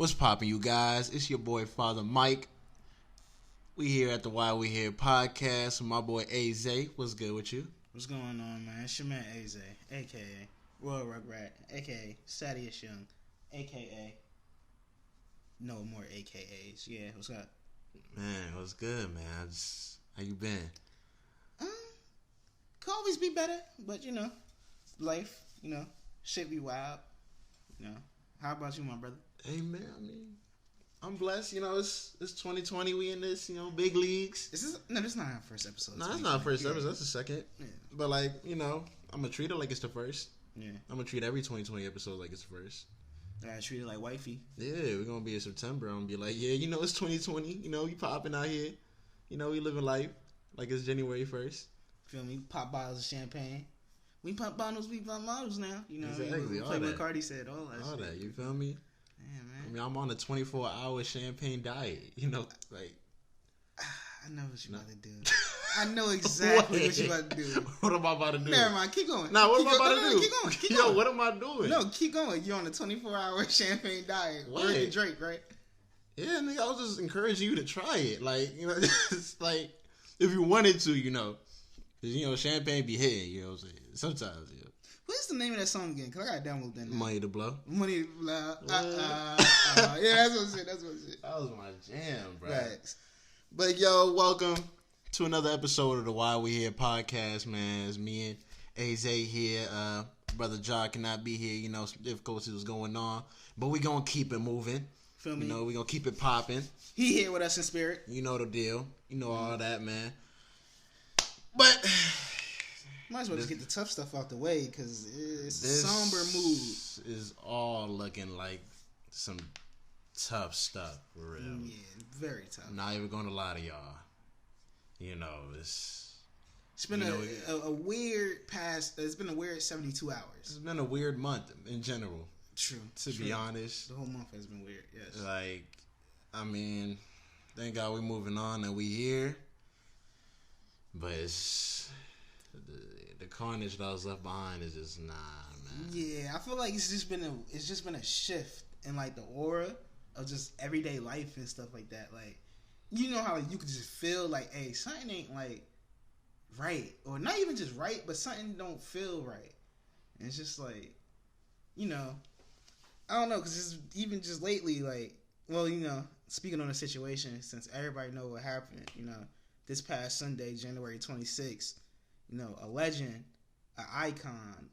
What's poppin', you guys? It's your boy Father Mike. We here at the Why We Here podcast with my boy Aze. What's good with you? What's going on, man? It's your man Aze, a.k.a. Royal Rugrat, a.k.a. Sadius Young, a.k.a. No more a.k.a.s. Yeah, what's up? Man, what's good, man? How you been? Could always be better, but, life, shit be wild, How about you, my brother? Hey, man, I'm blessed. It's 2020. We in this, big leagues. No, this is not our first episode. No, it's not our first episode. That's the second. Yeah. But, I'm going to treat it like it's the first. Yeah. I'm going to treat every 2020 episode like it's the first. I gotta treat it like wifey. Yeah, we're going to be in September. I'm going to be like, yeah, it's 2020. We popping out here. We living life like it's January 1st. Feel me? Pop bottles of champagne. We pop bottles, we pop models now. Exactly. Like what Cardi said, all that. You feel me? Yeah, man. I'm on a 24-hour champagne diet. I know what you about to do. I know exactly what you about to do. What am I about to do? Never mind. Keep going. Nah, what am I about to do? Keep going. Yo, what am I doing? No, keep going. You're on a 24-hour champagne diet. What? Working Drake, right? Yeah, nigga, I was just encouraging you to try it. Just if you wanted to, Because, champagne be hitting, you know what I'm saying? Sometimes, What's the name of that song again? Because I got to download that now. Money to Blow. Money to Blow. Yeah, that's what I said. That was my jam, bro. Right. But, yo, welcome to another episode of the Why We Here podcast, man. It's me and Aze here. Brother John cannot be here. Some difficulties was going on. But we going to keep it moving. Feel me? we going to keep it popping. He here with us in spirit. You know the deal. You know all that, man. But might as well just get the tough stuff out the way because it's a somber mood. Is all looking like some tough stuff for real. Yeah, very tough. I'm not even going to lie to y'all. It's been a weird past. It's been a weird 72 hours. It's been a weird month in general. True. To be honest, the whole month has been weird. Yes. Thank God we're moving on and we here. But it's the carnage that was left behind is just man. Yeah, I feel like it's just been a shift in the aura of just everyday life and stuff like that. How you could just feel hey, something ain't right, or not even just right, but something don't feel right. And it's just I don't know, because it's even just lately speaking on the situation, since everybody know what happened, this past Sunday, January 26th, a legend, an icon,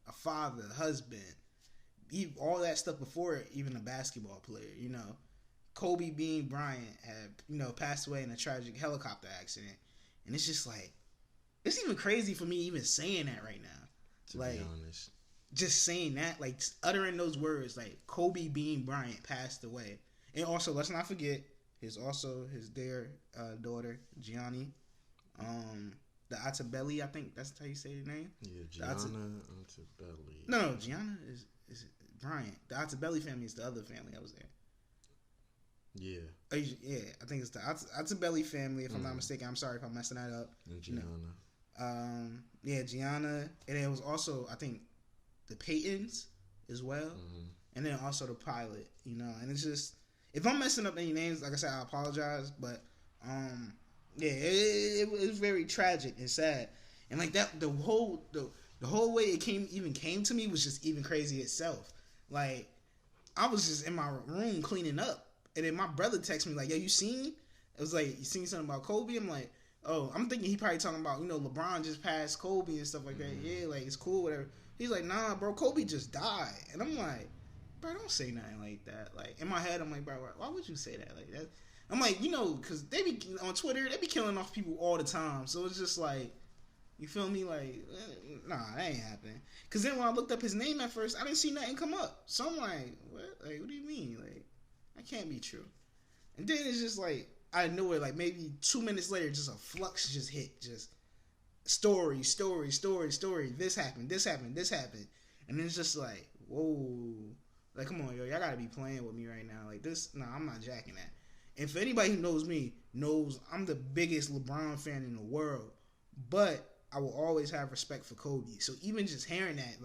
a father, husband, all that stuff before it, even a basketball player, Kobe Bean Bryant had, passed away in a tragic helicopter accident. And it's just it's even crazy for me even saying that right now. To be honest. Just saying that, uttering those words, Kobe Bean Bryant passed away. And also, let's not forget, his dear daughter, Gianna, the Atabelli, I think that's how you say the name. Yeah, Gianna Atabelli. No, Gianna is Bryant. The Atabelli family is the other family that was there. Yeah. Yeah, I think it's the Atabelli family, if I'm not mistaken. I'm sorry if I'm messing that up. And Gianna. Yeah, Gianna. And it was also, I think, the Paytons as well. Mm-hmm. And then also the pilot, And it's just, if I'm messing up any names, like I said, I apologize. But, it was very tragic and sad. And that, the whole way it came to me was just even crazy itself. I was just in my room cleaning up. And then my brother texted me yo, you seen? It was you seen something about Kobe? I'm oh, I'm thinking he probably talking about, LeBron just passed Kobe and stuff like that. Yeah, it's cool, whatever. He's nah, bro, Kobe just died. And I'm bro, don't say nothing like that. In my head, I'm bro, why would you say that? That. I'm because they be on Twitter, they be killing off people all the time. So it's just you feel me? Nah, that ain't happening. Because then when I looked up his name at first, I didn't see nothing come up. So I'm what? What do you mean? That can't be true. And then it's just I know it, maybe 2 minutes later, just a flux just hit. Just story. This happened. And then it's just whoa. Come on, yo. Y'all gotta be playing with me right now. I'm not jacking that. And for anybody who knows me, knows I'm the biggest LeBron fan in the world. But I will always have respect for Kobe. So even just hearing that,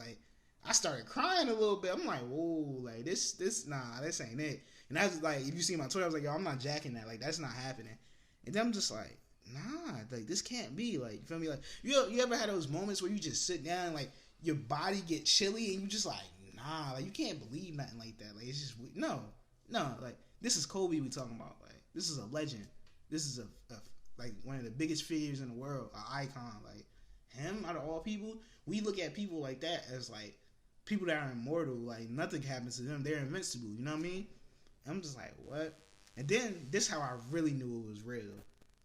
I started crying a little bit. I'm like, whoa, like this ain't it. And I was like, if you see my Twitter, I was like, yo, I'm not jacking that. Like, that's not happening. And then I'm just like, nah, like this can't be. Like, you feel me? Like, you ever had those moments where you just sit down and like your body get chilly and you just like, nah, like you can't believe nothing like that. Like, it's just no, like this is Kobe we talking about. Like, this is a legend. This is a like one of the biggest figures in the world, an icon. Like him, out of all people, we look at people like that as like people that are immortal. Like nothing happens to them; they're invincible. You know what I mean? And I'm just like, what? And then this how I really knew it was real,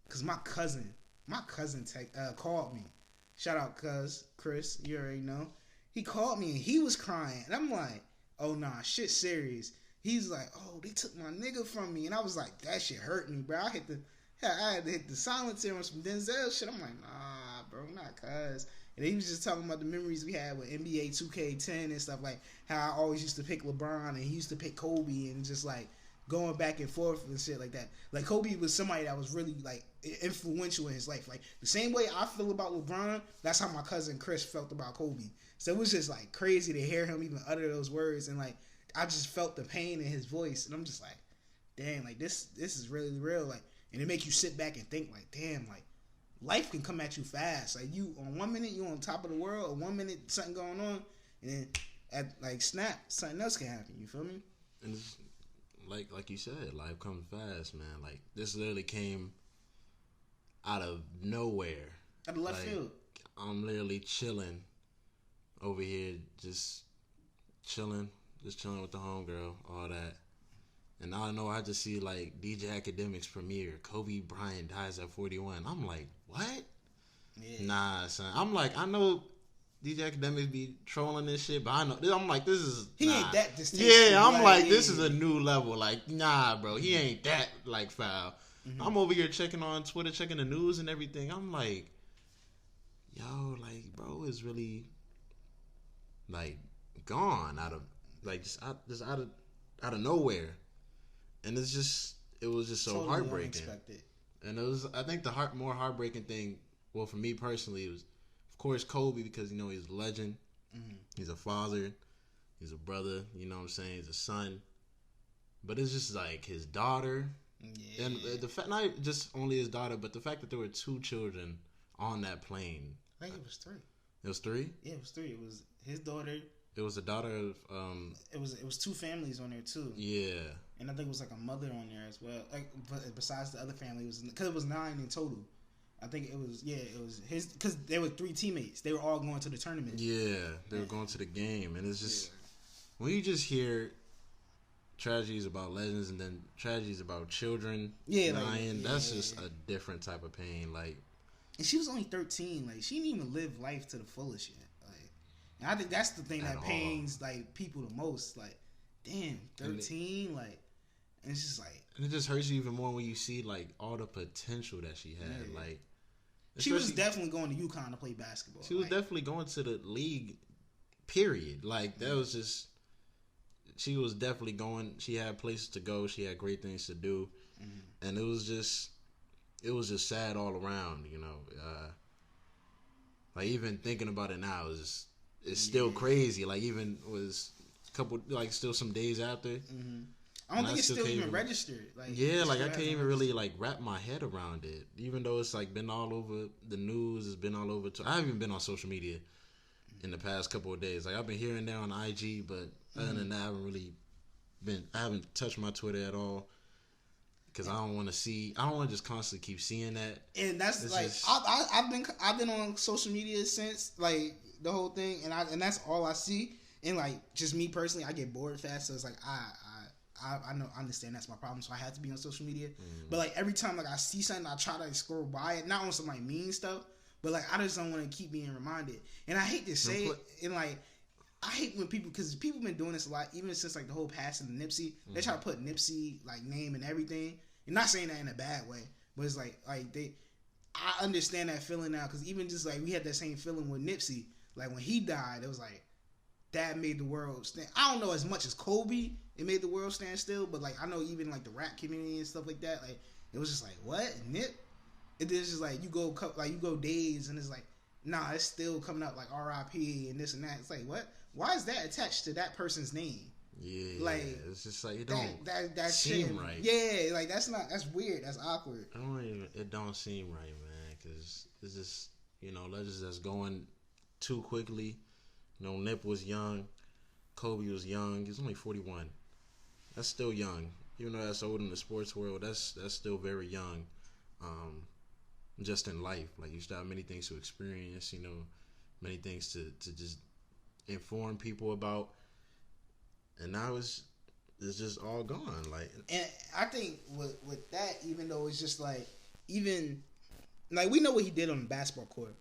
cause my cousin called me. Shout out, Chris. You already know. He called me and he was crying, and I'm like, oh nah, shit serious. He's like, oh, they took my nigga from me, and I was like, that shit hurt me, bro. I had to hit the silencer on some Denzel shit. I'm like, nah, bro, not cuz. And he was just talking about the memories we had with NBA 2K10 and stuff, like how I always used to pick LeBron and he used to pick Kobe, and just like going back and forth and shit like that. Like Kobe was somebody that was really like influential in his life. Like the same way I feel about LeBron, that's how my cousin Chris felt about Kobe. So it was just like crazy to hear him even utter those words, and like I just felt the pain in his voice, and I'm just like, damn, like this is really real. Like, and it make you sit back and think like, damn, like life can come at you fast. Like you on 1 minute you on top of the world, or 1 minute something going on, and then at like snap something else can happen. You feel me? And it's like you said, life comes fast, man. Like this literally came out of nowhere, out of left field. I'm literally chilling over here, just chilling with the homegirl, all that. And I know I just see like DJ Academics premiere, Kobe Bryant dies at 41. I'm like, what? Yeah. Nah, son. I'm like, I know DJ Academics be trolling this shit, but I know, I'm like, this is ain't that distasteful. Yeah, I'm like, this is a new level. Like, nah, bro, he ain't that like foul. Mm-hmm. I'm over here checking on Twitter, checking the news and everything. I'm like, yo, like, bro is really like gone out of like just out of nowhere. And it was just so totally heartbreaking. Unexpected. And it was, I think the more heartbreaking thing, well, for me personally, was of course Kobe, because you know he's a legend. Mm-hmm. He's a father, he's a brother. You know what I'm saying? He's a son. But it's just like his daughter, and the fact, not just only his daughter, but the fact that there were 2 children on that plane. I think it was 3. It was 3? Yeah, it was 3. It was his daughter. It was the daughter of. It was 2 families on there too. Yeah. And I think it was like a mother on there as well. Like, but besides the other family, it was because it was 9 in total. I think it was his, because there were 3 teammates. They were all going to the tournament. Yeah, they were going to the game, and it's just when you just hear tragedies about legends and then tragedies about children dying, that's just a different type of pain. Like, and she was only 13. Like, she didn't even live life to the fullest yet. Like, and I think that's the thing that pains like people the most. Like, damn, 13. Like, and it's just like, and it just hurts you even more when you see like all the potential that she had. Yeah. Like, she was definitely going to UConn to play basketball. She was definitely going to the league. Period. Like, that was just. She was definitely going. She had places to go. She had great things to do, and it was just sad all around. You know, like even thinking about it now it's still crazy. Like, even was a couple, like, still some days after. Mm-hmm. I don't think it's still even registered. Like, like I can't even really like wrap my head around it. Even though it's like been all over the news, it's been all over. I haven't even been on social media in the past couple of days. Like, I've been here and there on IG, but other than that, I haven't touched my Twitter at all, because I don't want to just constantly keep seeing that. And that's it's like I've been on social media since like the whole thing, and that's all I see. And like, just me personally, I get bored fast, so it's like I know, I understand that's my problem, so I have to be on social media. But like, every time like I see something, I try to like scroll by it, not on some like mean stuff, but like I just don't want to keep being reminded. And I hate to say it, and like, I hate when people, because people been doing this a lot, even since like the whole passing of Nipsey. They try to put Nipsey like name and everything. And not saying that in a bad way, but it's like I understand that feeling now, because even just like we had that same feeling with Nipsey. Like, when he died, it was like that made the world stand. I don't know as much as Kobe it made the world stand still, but like I know even like the rap community and stuff like that, like it was just like, what, Nip? And then it's just like you go days and it's like, nah, it's still coming up like R.I.P. and this and that. It's like, what? Why is that attached to that person's name? Yeah, like it's just like it don't that seem shit, right. Yeah, like that's weird. That's awkward. It don't seem right, man. Because it's just legends that's going too quickly. Nip was young, Kobe was young. He's only 41. That's still young, even though that's old in the sports world. That's still very young. Just in life, like you still have many things to experience. Many things to just inform people about. And now it's just all gone. Like, and I think with that, even though it's just like, even like we know what he did on the basketball court,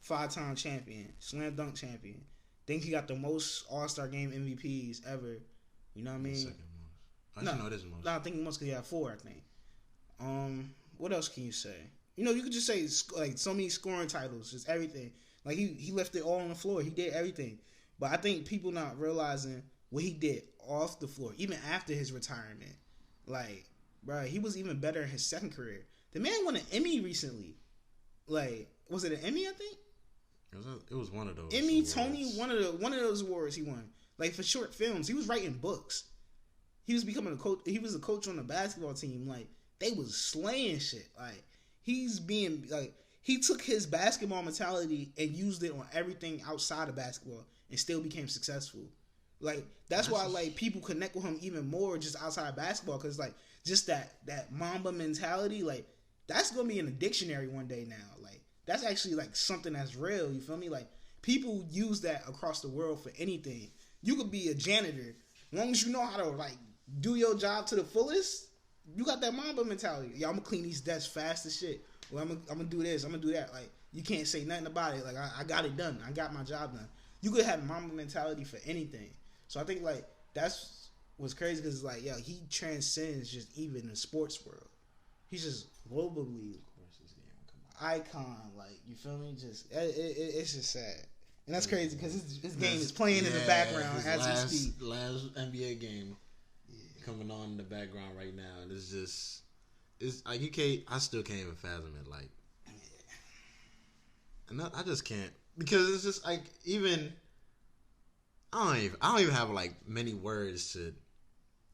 5-time champion, slam dunk champion. Think he got the most All-Star game MVPs ever. You know what I mean? Second most. I know this most. No, I think most because he had 4. I think. What else can you say? You could just say like so many scoring titles, just everything. Like he left it all on the floor. He did everything. But I think people not realizing what he did off the floor, even after his retirement. Like, bro, he was even better in his second career. The man won an Emmy recently. Like, was it an Emmy? I think it was one of those. Emmy, awards. Tony, one of those awards he won. Like for short films, he was writing books. He was becoming a coach. He was a coach on the basketball team. Like they was slaying shit. Like he's being like he took his basketball mentality and used it on everything outside of basketball and still became successful. Like that's why like people connect with him even more just outside of basketball because like just that Mamba mentality, like that's gonna be in the dictionary one day now. Like that's actually like something that's real. You feel me? Like people use that across the world for anything. You could be a janitor as long as you know how to like do your job to the fullest. You got that Mamba mentality. Yeah, I'm gonna clean these desks fast as shit. Well, I'm gonna do this. I'm gonna do that. Like you can't say nothing about it. Like I got it done. I got my job done. You could have Mamba mentality for anything. So I think like that's what's crazy because like he transcends just even the sports world. He's just globally icon. Like you feel me? Just it's just sad, and that's crazy because his game is playing in the background as we speak. Last NBA game coming on in the background right now, and it's like I still can't even fathom it. Like, and I just can't because it's just like even. I don't even have like many words to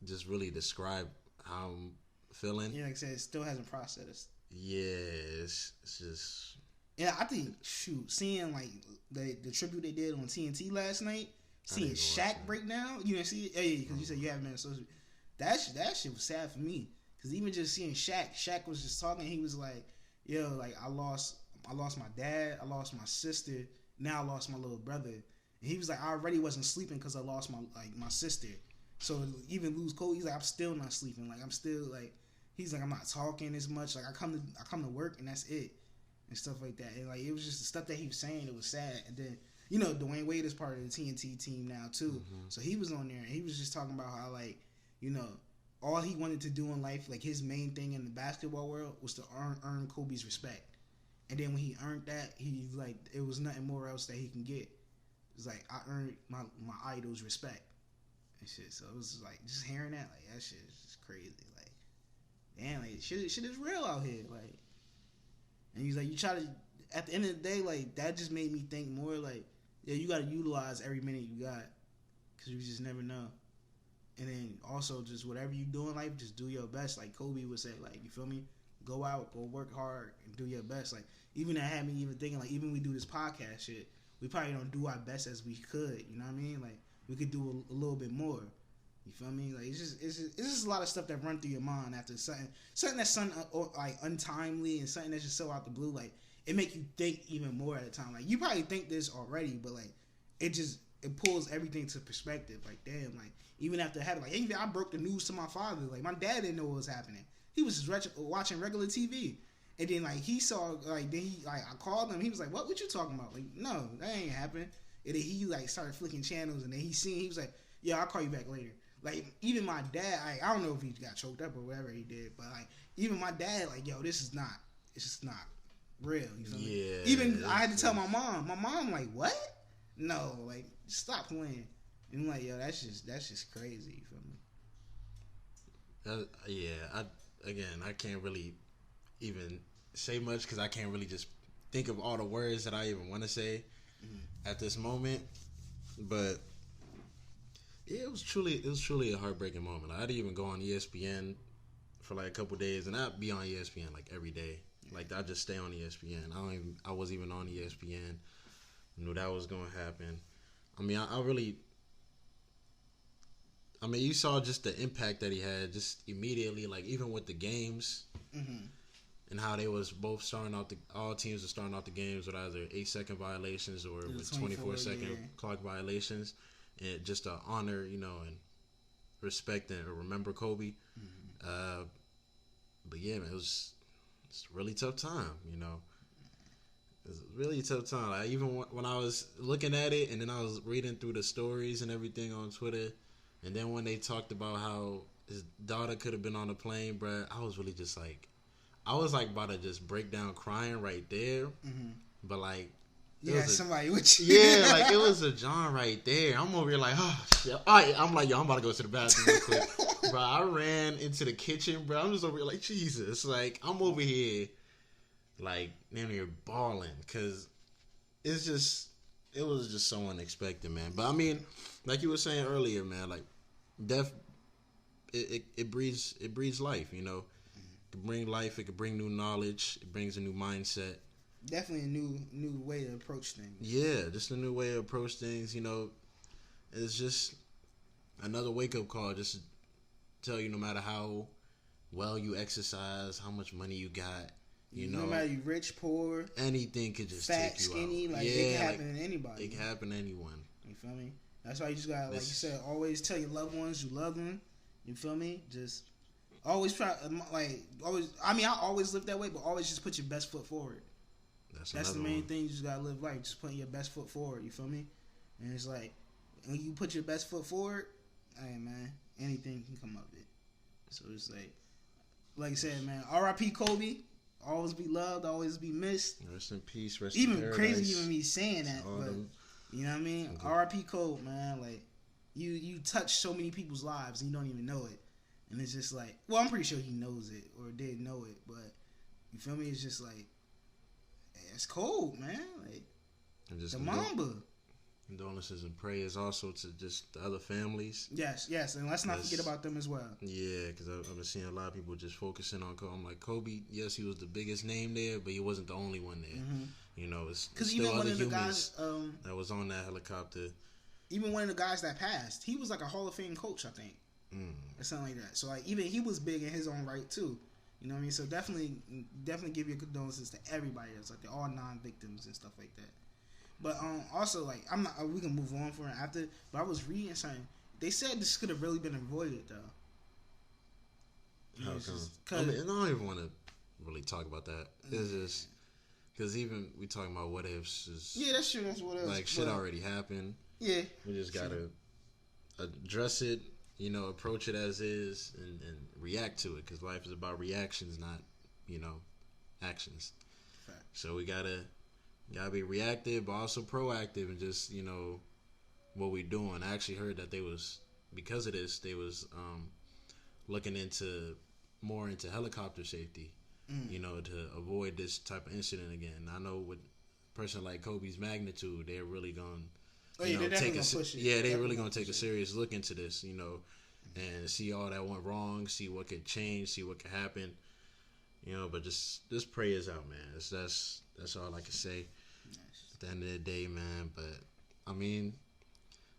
just really describe how I'm feeling. Yeah, like I said, it still hasn't processed. Yeah, it's just. Yeah, I think seeing like the tribute they did on TNT last night, seeing Shaq break down. You didn't see it, hey, because you said you haven't been associated. That shit was sad for me because even just seeing Shaq was just talking. He was like, "Yo, like I lost my dad, I lost my sister, now I lost my little brother." And he was like, I already wasn't sleeping because I lost my sister. So even lose Kobe, he's like, I'm still not sleeping. Like I'm still like, he's like, I'm not talking as much. Like I come to work and that's it, and stuff like that. And like it was just the stuff that he was saying. It was sad. And then Dwayne Wade is part of the TNT team now too. Mm-hmm. So he was on there and he was just talking about how like all he wanted to do in life, like his main thing in the basketball world was to earn Kobe's respect. And then when he earned that, he like it was nothing more else that he can get. It's like I earned my idol's respect and shit. So it was like just hearing that, like that shit is just crazy. Like, damn, like shit is real out here. Like, and he's like, you try to at the end of the day, like that just made me think more. Like, yeah, you got to utilize every minute you got because you just never know. And then also just whatever you do in life, just do your best. Like Kobe would say, like you feel me? Go out, go work hard, and do your best. Like even that had me even thinking, like even we do this podcast shit. We probably don't do our best as we could, you know what I mean? Like we could do a little bit more. You feel me? Like it's just a lot of stuff that run through your mind after something that's like untimely and something that's just so out the blue. Like it make you think even more at a time. Like you probably think this already, but like it pulls everything to perspective. Like damn, like even after having like even I broke the news to my father. Like my dad didn't know what was happening. He was just watching regular TV. And then like he saw like then he like I called him. He was like, "What you talking about?" Like, no, that ain't happened. And then he like started flicking channels, and then he was like, "Yeah, I'll call you back later." Like even my dad, I don't know if he got choked up or whatever he did, but like even my dad, like, yo, it's just not real. You feel me? Even I had to tell my mom. My mom like, what? No, like stop playing. And I'm like, yo, that's just crazy. You feel me? I can't really even say much because I can't really just think of all the words that I even want to say at this moment. But yeah, it was truly a heartbreaking moment. I'd even go on ESPN for like a couple days, and I'd be on ESPN like every day. Like I just stay on ESPN. I wasn't even on ESPN. Knew that was gonna happen. I mean, you saw just the impact that he had just immediately, like even with the games and how they was both all teams were starting out the games with either 8-second violations or with 24-second clock violations, and just to honor, and respect and remember Kobe. But yeah, man, it's a really tough time, It's a really tough time. Like, even when I was looking at it, and then I was reading through the stories and everything on Twitter, and then when they talked about how his daughter could have been on the plane, bruh, I was really just like, I was like about to just break down crying right there. But like, somebody with you. Yeah, like it was a John right there. I'm over here like, oh shit. I'm like, yo, I'm about to go to the bathroom real quick. Bro, I ran into the kitchen, bro. I'm just over here like, Jesus. Like, I'm over here like nearly bawling because it was just so unexpected, man. But I mean, like you were saying earlier, man, like death, it breeds life, It could bring life, it could bring new knowledge, it brings a new mindset. Definitely a new way to approach things. Yeah, just a new way to approach things. It's just another wake up call. Just to tell you, no matter how well you exercise, how much money you got. No matter you rich, poor, anything could just fat, take you skinny, out. Like it can happen to anybody. It can happen to anyone. You feel me? That's why you just gotta, like you said, always tell your loved ones you love them. You feel me? Just always try, always. I mean, I always live that way, but always just put your best foot forward. That's the main thing. You just gotta live life. Just putting your best foot forward. You feel me? And it's like when you put your best foot forward, hey man, anything can come of it. So it's like you said, man. R.I.P. Kobe. Always be loved, always be missed. Rest in peace, rest in paradise. Even crazy, even me saying that, but you know what I mean. Okay. R.I.P. Kobe, man. Like you touch so many people's lives and you don't even know it, and it's just like, well, I'm pretty sure he knows it or did know it, but you feel me? It's just like it's cold, man. Like the Mamba. Condolences and prayers also to just the other families. Yes, and let's not forget about them as well. Yeah, because I've been seeing a lot of people just focusing on Kobe. I'm like, Kobe, yes, he was the biggest name there, but he wasn't the only one there. It's because even one of the guys that was on that helicopter. Even one of the guys that passed, he was like a Hall of Fame coach, I think, or something like that. So like, even he was big in his own right too. You know what I mean? So definitely give your condolences to everybody else, like all non-victims and stuff like that. But also, like, I'm not. We can move on for it after. But I was reading something. They said this could have really been avoided, though. How come? I don't even want to really talk about that. It's just because even we talking about what ifs. That's true. That's what ifs. Like shit already happened. Yeah. We just gotta address it. Approach it as is and react to it because life is about reactions, not actions. Fact. So we gotta be reactive, but also proactive, and just what we doing. I actually heard that because of this, they was looking more into helicopter safety, to avoid this type of incident again. I know with a person like Kobe's magnitude, they're really going they're really going to take a serious look into this, and see all that went wrong, see what could change, see what could happen, but just prayers out, man. That's all I can say. At the end of the day, man. But I mean,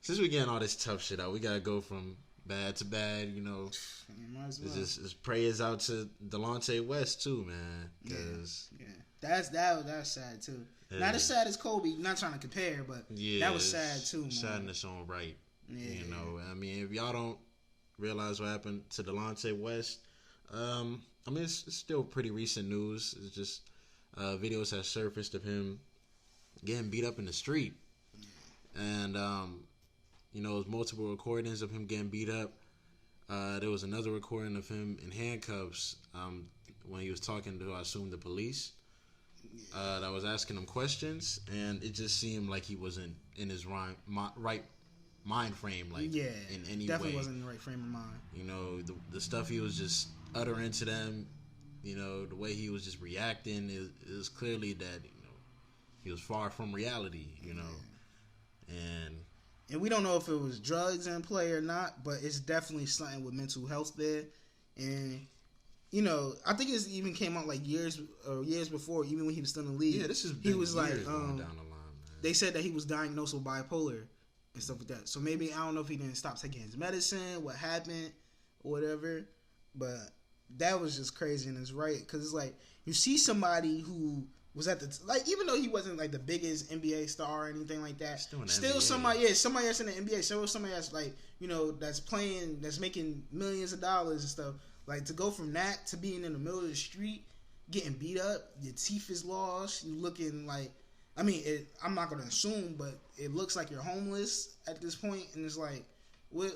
since we're getting all this tough shit out, we gotta go from bad to bad. It's prayers out to Delonte West too, man. Cause that was sad too. Yeah. Not as sad as Kobe. Not trying to compare, but that was sad too, man. Sadness on right. Yeah. I mean, if y'all don't realize what happened to Delonte West, I mean, it's still pretty recent news. It's just videos have surfaced of him getting beat up in the street, and it was multiple recordings of him getting beat up. There was another recording of him in handcuffs when he was talking to, I assume, the police that was asking him questions, and it just seemed like he wasn't in his right mind frame, in any definitely way. Wasn't in the right frame of mind. The stuff he was just uttering to them, the way he was just reacting is clearly that he was far from reality, you know. And we don't know if it was drugs in play or not, but it's definitely something with mental health there. And you know, I think it even came out like years before, even when he was still in the league. Yeah, this is he was like going down the line, man. They said that he was diagnosed with bipolar and stuff like that. So maybe I don't know if he didn't stop taking his medicine, what happened, or whatever. But that was just crazy, and it's right because it's like you see somebody who was at the like, even though he wasn't like the biggest NBA star or anything like that, still somebody that's in the NBA, still somebody that's like, you know, that's playing, that's making millions of dollars and stuff. Like to go from that to being in the middle of the street, getting beat up, your teeth is lost, you looking like, I mean, I'm not gonna assume, but it looks like you're homeless at this point, and it's like, what's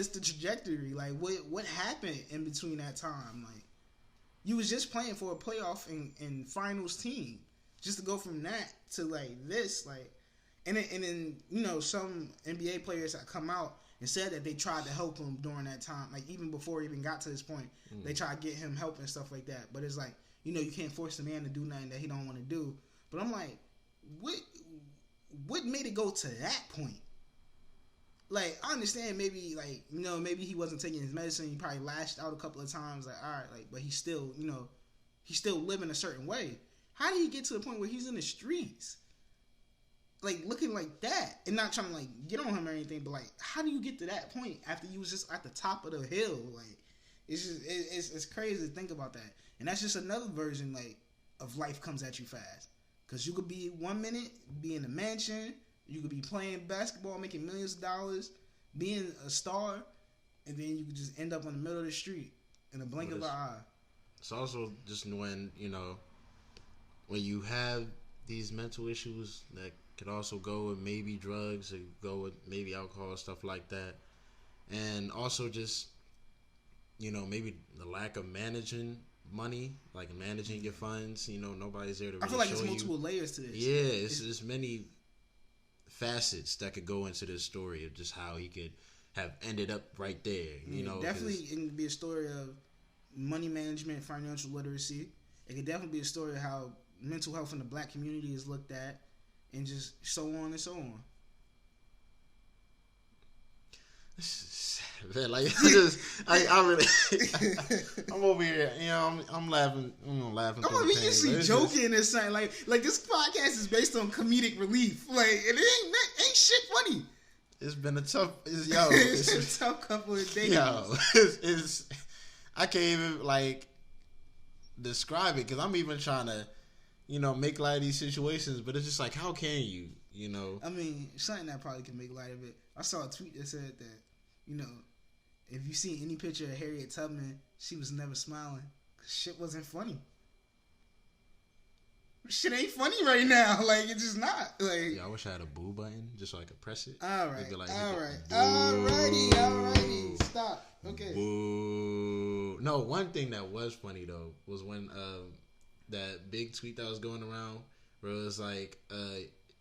the trajectory? Like, what happened in between that time? Like, you was just playing for a playoff and finals team, just to go from that to like this, like, and then you know, some NBA players that come out and said that they tried to help him during that time, like even before he even got to this point, they tried to get him help and stuff like that. But it's like, you know, you can't force the man to do nothing that he don't want to do. But I'm like, what made it go to that point? Like, I understand maybe, like, you know, maybe he wasn't taking his medicine. He probably lashed out a couple of times. Like, all right, like, but he's still, you know, he's still living a certain way. How do you get to the point where he's in the streets, like, looking like that, and not trying to, like, get on him or anything, but, like, how do you get to that point after you was just at the top of the hill? Like, it's just, it's crazy to think about that. And that's just another version, like, of life comes at you fast. Because you could be 1 minute, be in a mansion, you could be playing basketball, making millions of dollars, being a star, and then you could just end up in the middle of the street in a blink of an eye. It's also just when, you know, when you have these mental issues that could also go with maybe drugs or go with maybe alcohol, stuff like that. And also just, you know, maybe the lack of managing money, like managing your funds. You know, nobody's there to really I feel like show there's multiple layers to this. Yeah, it's many facets that could go into this story of just how he could have ended up right there. You know, definitely it can be a story of money management, financial literacy. It could definitely be a story of how mental health in the black community is looked at, and just so on and so on. Man, like, I really, I'm over here, you know, I'm laughing, laughing. I'm usually joking or something. Like this podcast is based on comedic relief. Like, it ain't shit funny. It's been a tough, it's a tough couple of days. Yo, it's I can't even like describe it because I'm even trying to, you know, make light of these situations, but it's just like, how can you, you know? I mean, something that probably can make light of it. I saw a tweet that said that, you know, if you see any picture of Harriet Tubman, she was never smiling because shit wasn't funny. Shit ain't funny right now. Like, it's just not. Like, yeah, I wish I had a boo button just so I could press it. All right, like, alrighty. Stop. Okay. Boo. No, one thing that was funny though was when that big tweet that was going around where it was like,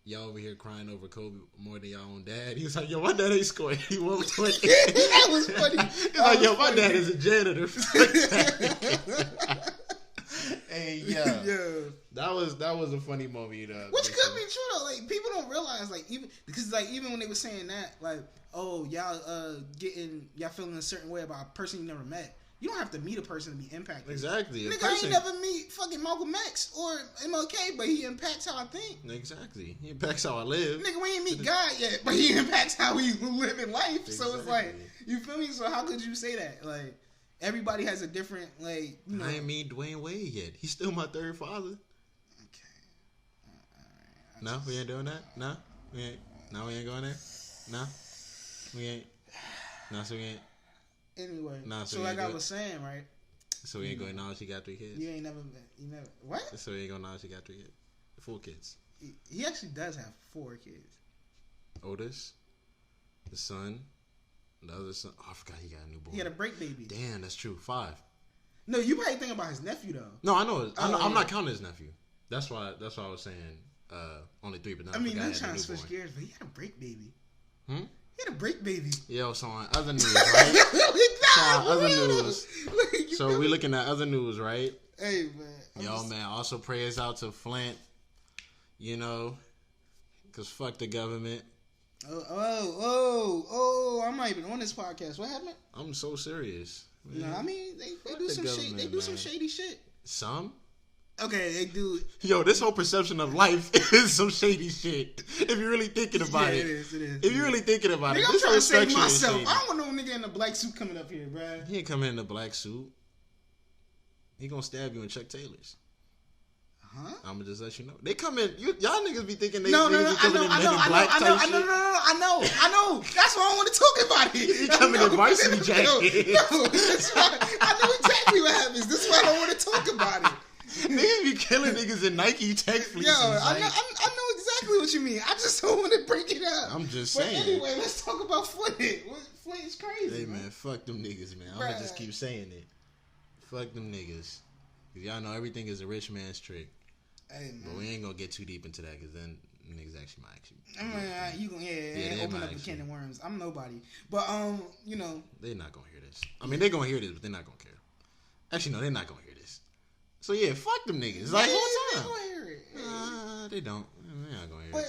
y'all over here crying over Kobe more than y'all own dad. He was like, yo, my dad ain't scoring. He won't play. That was funny. He's like, yo, my dad is a janitor. Hey, yeah. That was a funny moment. Which could be true though. Like, people don't realize, like, even when they were saying that, like, oh, y'all feeling a certain way about a person you never met. You don't have to meet a person to be impacted. Exactly. Nigga, I ain't never meet fucking Malcolm X or MLK, but he impacts how I think. Exactly. He impacts how I live. Nigga, we ain't meet God yet, but he impacts how we live in life. Exactly. So it's like, you feel me? So how could you say that? Like, everybody has a different, like, you know. I ain't mean Dwayne Wade yet. He's still my third father. Okay. All right. No, we ain't doing that? No? We ain't going there? No? We ain't. No, so we ain't. Anyway, nah, so like I was saying, right? So we ain't going to acknowledge he got 3 kids? You never, what? So we ain't going to acknowledge he got 3 kids? 4 kids. He actually does have 4 kids. Oldest, the son, the other son. Oh, I forgot he got a newborn. He had a break baby. Damn, that's true. 5. No, you probably think about his nephew though. No, I know. I'm not counting his nephew. That's why I was saying only 3, but not. I mean, I'm trying to switch gears, but he had a break baby. He had a break baby. Yo, so on other news, right? So we looking at other news, right? Hey, man. Man, also prayers out to Flint. You know, because fuck the government. I'm not even on this podcast. What happened? I'm so serious. Man. No, I mean, they do some shit. They do some shady shit. Some? Okay, they do. Yo, this whole perception of life is some shady shit. If you're really thinking about it. It is. If you're really thinking about it. I'm trying to save myself. I don't want no nigga in a black suit coming up here, bro. He ain't coming in a black suit. He gonna stab you in Chuck Taylors. Huh? I'm gonna just let you know. They come in. Y'all niggas be thinking they no. coming in men in black type shit. I know. That's why I want to talk about it. He coming in varsity jacket. No, that's why I know exactly what happens. That's why I don't want to talk about it. Niggas be killing niggas in Nike tech fleeces. Yo, I know exactly what you mean. I just don't want to break it up. I'm just saying. But anyway, let's talk about Flint. Flint is crazy. Hey man, fuck them niggas, man. I'm gonna just keep saying it. Fuck them niggas. Cause y'all know everything is a rich man's trick. Hey, man. But we ain't gonna get too deep into that, cause then niggas actually might open up a can of worms. I'm nobody, but you know, they're not gonna hear this. I mean, they're gonna hear this, but they're not gonna care. Actually, no, they're not gonna hear this. So yeah, fuck them niggas. Like whole time. They gonna hear it. They don't. They're not gonna hear it.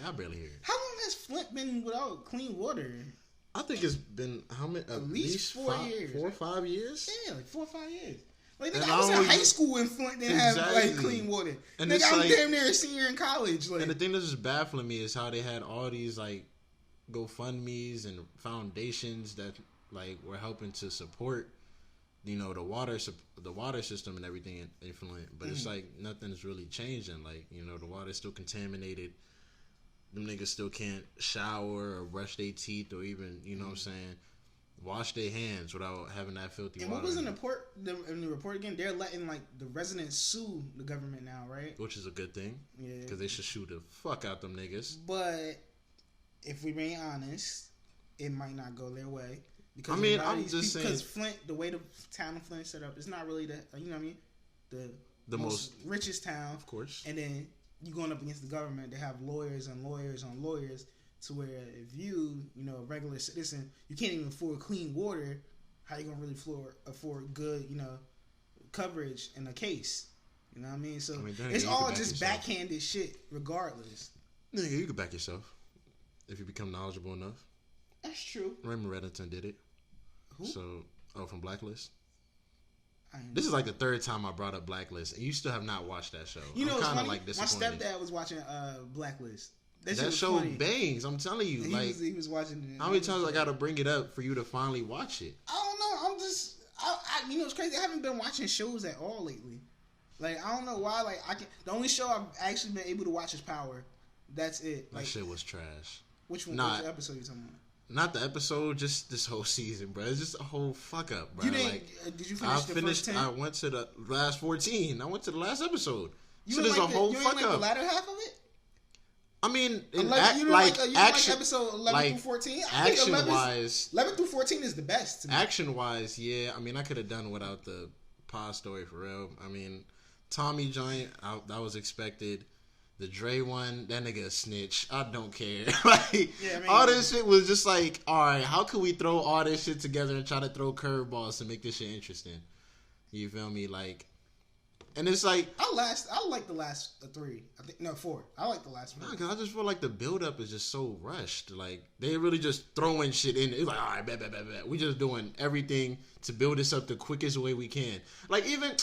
I barely hear it. How long has Flint been without clean water? I think it's been how many? At least 4 years. 4 or 5 years. Yeah, like 4 or 5 years. Like, nigga, I was in high school when Flint didn't have like clean water. And nigga, I'm damn near a senior in college. Like, and the thing that's just baffling me is how they had all these like GoFundMe's and foundations that like were helping to support, you know, the water system and everything in Flint. But it's like nothing's really changing. Like, you know, the water's still contaminated. Them niggas still can't shower or brush their teeth or even, you know what I'm saying, wash their hands without having that filthy water. And what was in the report again? They're letting like the residents sue the government now, right? Which is a good thing. Yeah. Because they should shoot the fuck out them niggas. But if we being honest, it might not go their way. Because I'm just saying, because Flint, the way the town of Flint is set up, it's not really you know what I mean, the most richest town, of course. And then you going up against the government, they have lawyers on lawyers on lawyers. To where if you know, a regular citizen, you can't even afford clean water, how you gonna really afford good, you know, coverage in a case? You know what I mean? So it's all just backhanded shit, regardless. Nigga, you can back yourself if you become knowledgeable enough. That's true. Raymond Reddington did it. Who? From Blacklist. This is like the third time I brought up Blacklist, and you still have not watched that show. You know, I'm kind of like disappointed. My stepdad was watching Blacklist. That show bangs. I'm telling you. He was watching it. How many times I got to bring it up for you to finally watch it? I don't know. You know, it's crazy. I haven't been watching shows at all lately. Like, I don't know why. Like, the only show I've actually been able to watch is Power. That's it. That shit was trash. Which one? Which episode you talking about? Not the episode, just this whole season, bro. It's just a whole fuck up, bro. You didn't, did you finish the first 10? I went to the last 14. I went to the last episode. You didn't like the latter half of it? I mean, you don't like episode 11 through 14? Action-wise, 11 through 14 is the best. Action-wise, yeah. I mean, I could have done without the pod story for real. I mean, Tommy Giant, that was expected. The Dre one, that nigga a snitch. I don't care. All this shit was just like, all right, how can we throw all this shit together and try to throw curveballs to make this shit interesting? You feel me? Like, and it's like I like the last 3. I think 4. I like the last one. Because I just feel like the build up is just so rushed. Like they really just throwing shit in. It's like, all right, bet. We just doing everything to build this up the quickest way we can. Like even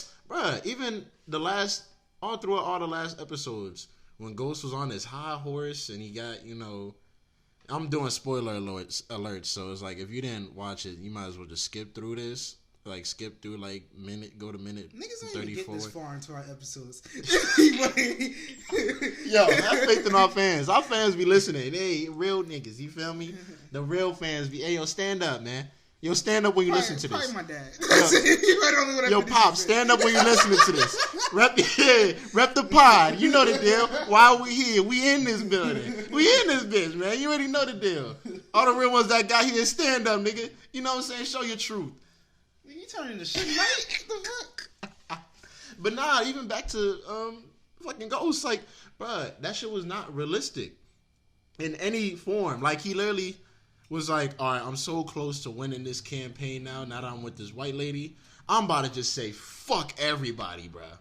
all throughout all the last episodes when Ghost was on his high horse and he got, you know, I'm doing spoiler alerts, so it's like if you didn't watch it, you might as well just skip through this. Like skip through go to minute niggas 34. Niggas ain't get this far into our episodes. Yo, have faith in our fans. Our fans be listening. They real niggas. You feel me? The real fans be. Hey, yo, stand up, man. Yo, stand up when you listen to this. My dad. Yo, Pop, stand up when you listening to this. Rep the pod. You know the deal. Why we here? We in this building. We in this bitch, man. You already know the deal. All the real ones that got here, stand up, nigga. You know what I'm saying? Show your truth. You turning the shit light? What the fuck? But nah, even back to fucking Ghost, like, bruh, that shit was not realistic in any form. Like, he literally was like, all right, I'm so close to winning this campaign now that I'm with this white lady. I'm about to just say, fuck everybody, bruh.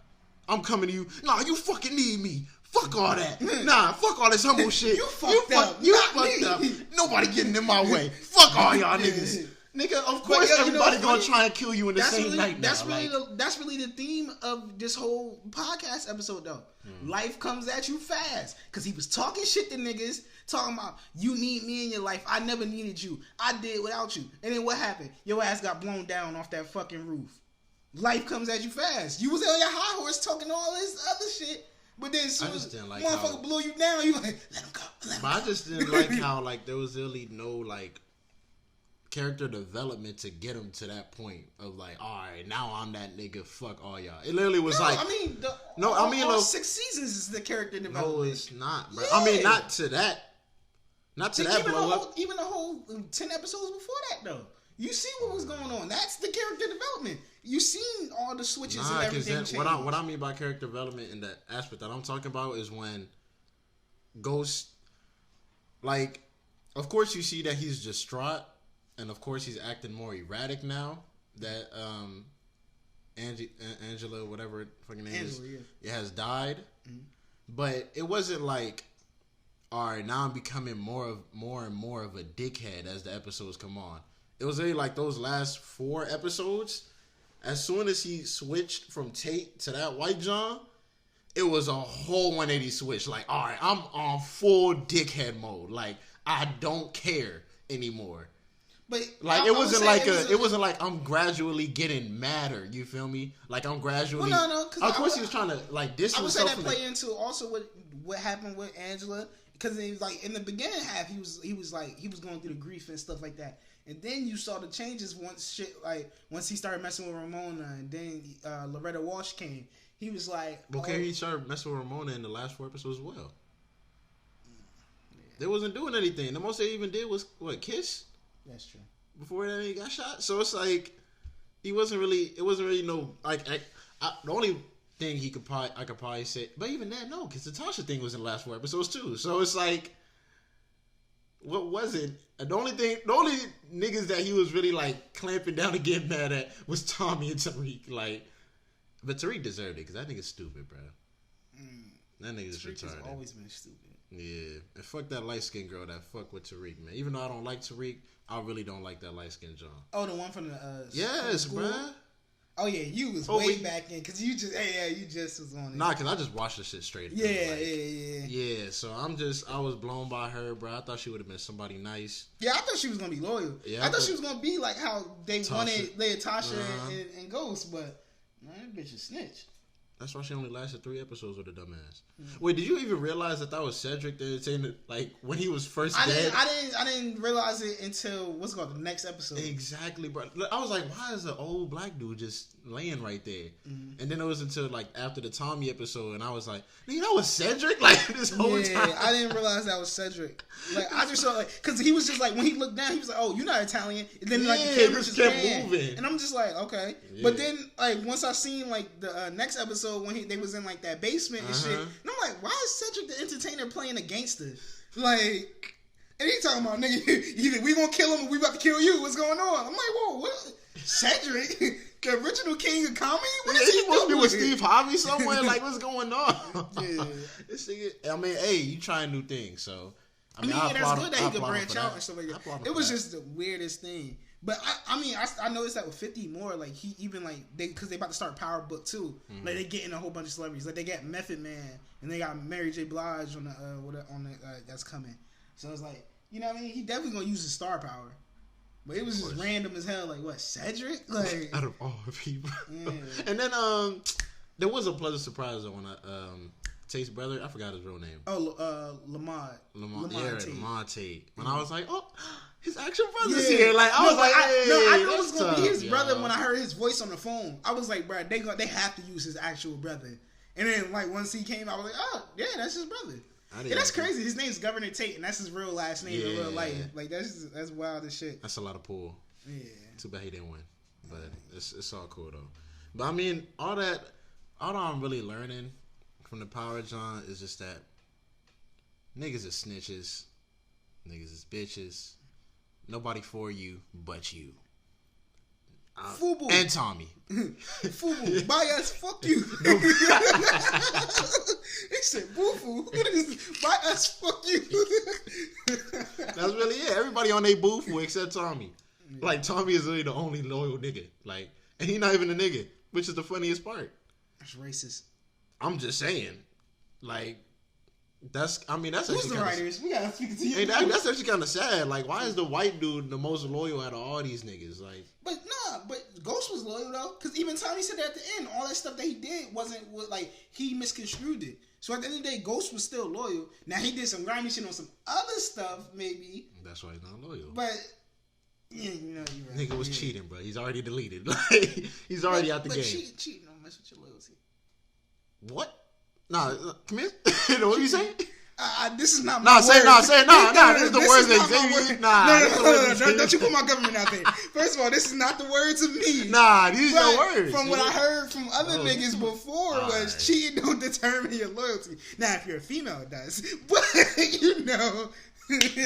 I'm coming to you. Nah, you fucking need me. Fuck all that. Nah, fuck all this humble shit. You fucked up. You fucked up. Nobody getting in my way. Fuck all y'all niggas. Nigga, of course everybody gonna try and kill you in the same night. That's really the theme of this whole podcast episode though. Life comes at you fast. Cause he was talking shit to niggas, talking about you need me in your life. I never needed you. I did without you. And then what happened? Your ass got blown down off that fucking roof. Life comes at you fast. You was on your high horse talking all this other shit. But then as soon as motherfucker blew you down, you like, let him go. But I just didn't like how like there was really no like character development to get him to that point of like, all right, now I'm that nigga. Fuck all y'all. It literally was like, all 6 seasons is the character development. No, it's not, bro. Yeah. I mean, not to that blow up. Even the whole 10 episodes before that though. You see what was going on. That's the character development. You seen all the switches and everything change. What I mean by character development in that aspect that I'm talking about is when Ghost, like, of course you see that he's distraught, and of course he's acting more erratic now that Angela, whatever fucking name is, it has died. Mm-hmm. But it wasn't like, all right, now I'm becoming more and more of a dickhead as the episodes come on. It was really like those last 4 episodes. As soon as he switched from Tate to that white John, it was a whole 180 switch. Like, all right, I'm on full dickhead mode. Like, I don't care anymore. But like, it wasn't like I'm gradually getting madder. You feel me? Like I'm gradually. Well, no. Of course, he was trying to like distance himself. I would say that play into also what happened with Angela, because it was like in the beginning half he was going through the grief and stuff like that. And then you saw the changes once he started messing with Ramona, and then Loretta Walsh came. He was like, okay, he started messing with Ramona in the last 4 episodes as well. Yeah. They wasn't doing anything. The most they even did was kiss. That's true. Before that, he got shot. So it's like it wasn't really no like the only thing I could probably say, but even that no, because the Tasha thing was in the last 4 episodes too. So it's like, what was it? The only niggas that he was really like clamping down and getting mad at was Tommy and Tariq. Like, but Tariq deserved it because that nigga's stupid, bro. That nigga's retarded. Tariq has always been stupid. Yeah, and fuck that light skinned girl that fuck with Tariq, man. Even though I don't like Tariq, I really don't like that light skinned John. Oh, the one from the yes, school? Bruh. Oh yeah, you was way back in because you just was on it. Nah, because I just watched the shit straight. Yeah. So I was blown by her, bro. I thought she would have been somebody nice. Yeah, I thought she was gonna be loyal. Yeah, I thought she was gonna be like how they wanted Tasha and Ghost, but man, that bitch is snitch. That's why she only lasted 3 episodes with a dumbass. Mm-hmm. Wait, did you even realize that was Cedric the Entertainer? Like when he was first dead? I didn't realize it until the next episode. Exactly, bro. I was like, why is an old black dude just laying right there? Mm-hmm. And then it was until like after the Tommy episode, and I was like, nigga, that was Cedric. Like this whole time, I didn't realize that was Cedric. Like I just saw because he was just like when he looked down, he was like, oh, you're not Italian. And then like the camera just kept moving, and I'm just like, okay. Yeah. But then like once I seen like the next episode when they was in like that basement and shit, and I'm like, why is Cedric the Entertainer playing a gangster? Like, and he talking about nigga, either we gonna kill him or we about to kill you. What's going on? I'm like, whoa, what? Cedric, the original king of comedy? What is he supposed to be with Steve Harvey somewhere? Like, what's going on? Yeah, this nigga. I mean, hey, you trying new things, so. I mean that's good that he could branch out and stuff like that. It was just the weirdest thing. But I noticed that with 50 more, like he even like because they about to start Power Book 2, like they getting a whole bunch of celebrities, like they got Method Man and they got Mary J. Blige on the that's coming. So it's like, you know what I mean? He definitely gonna use his star power, but it was just random as hell. Like what, Cedric? Like out of all people, yeah. And then there was a pleasant surprise though when Tate's brother, I forgot his real name. Oh, Lamont Tate. When I was like, oh. His actual brother's here. Like I was like, I knew it was gonna be his brother when I heard his voice on the phone. I was like, bro, they have to use his actual brother. And then like once he came, I was like, oh yeah, that's his brother. Yeah, that's crazy. His name's Governor Tate, and that's his real last name in real life. Like that's wild as shit. That's a lot of pull. Yeah. Too bad he didn't win, but it's all cool though. But I mean, all that I'm really learning from the Power John is just that niggas is snitches, niggas is bitches. Nobody for you but you. Fubu. And Tommy. Fubu, buy us, fuck you. He said, Boo-foo, buy us, fuck you. That's really it. Everybody on their boo-foo except Tommy. Yeah. Like, Tommy is really the only loyal nigga. Like, and he not even a nigga, which is the funniest part. That's racist. I'm just saying. Like, that's who's the writers? We gotta speak to you. That's actually kind of sad. Like, why is the white dude the most loyal out of all these niggas? Like, but Ghost was loyal though, because even Tommy said that at the end, all that stuff that he did wasn't like he misconstrued it. So at the end of the day, Ghost was still loyal. Now he did some grimy shit on some other stuff, maybe. That's why he's not loyal. But yeah, you're right. Nigga was cheating, bro. He's already deleted. Like, he's already out the game. Cheating don't mess with your loyalty. What? Nah, come here. What are you saying? This is not my word. This is the words that Xavier. No, don't you put my government out there. First of all, this is not the words of me. Nah, these are your words. From what I heard from other niggas before was cheating don't determine your loyalty. Now, if you're a female, it does. But, you know.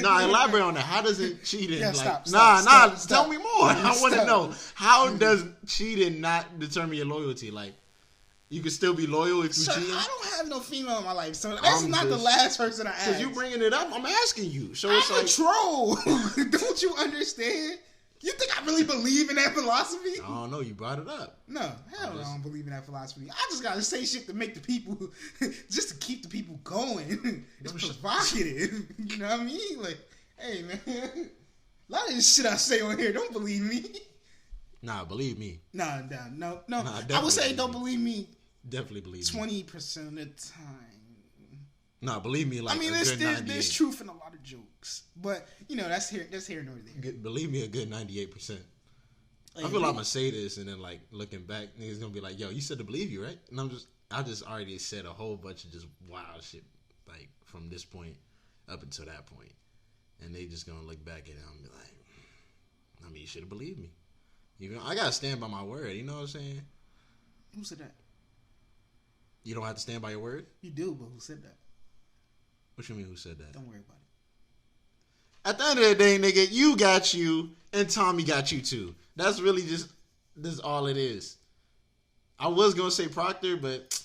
Nah, elaborate on that. How does it cheating? Yeah, like, stop. Tell me more. I want to know. How does cheating not determine your loyalty? Like, you can still be loyal if you cheat. I don't have no female in my life, so that's not the last person I asked. Because you bringing it up, I'm asking you. So it's like a troll. Don't you understand? You think I really believe in that philosophy? I don't know. You brought it up. No, hell no, I don't believe in that philosophy. I just gotta say shit to make the people, just to keep the people going. It's provocative. You know what I mean? Like, hey man, a lot of this shit I say on here, don't believe me. Nah, believe me. No. I would say don't believe me. Definitely believe me. 20% of the time. Nah, believe me. Like, I mean, there's truth in a lot of jokes, but you know that's here nor there. Believe me, a good 98%. I feel like I'm gonna say this, and then like looking back, niggas gonna be like, "Yo, you said to believe you, right?" And I just already said a whole bunch of just wild shit, like from this point up until that point, and they just gonna look back at it and be like, "I mean, you should have believed me." Even I gotta stand by my word. You know what I'm saying? Who said that? You don't have to stand by your word? You do, but who said that? What you mean, who said that? Don't worry about it. At the end of the day, nigga, you got you, and Tommy got you too. That's really this all it is. I was gonna say Proctor, but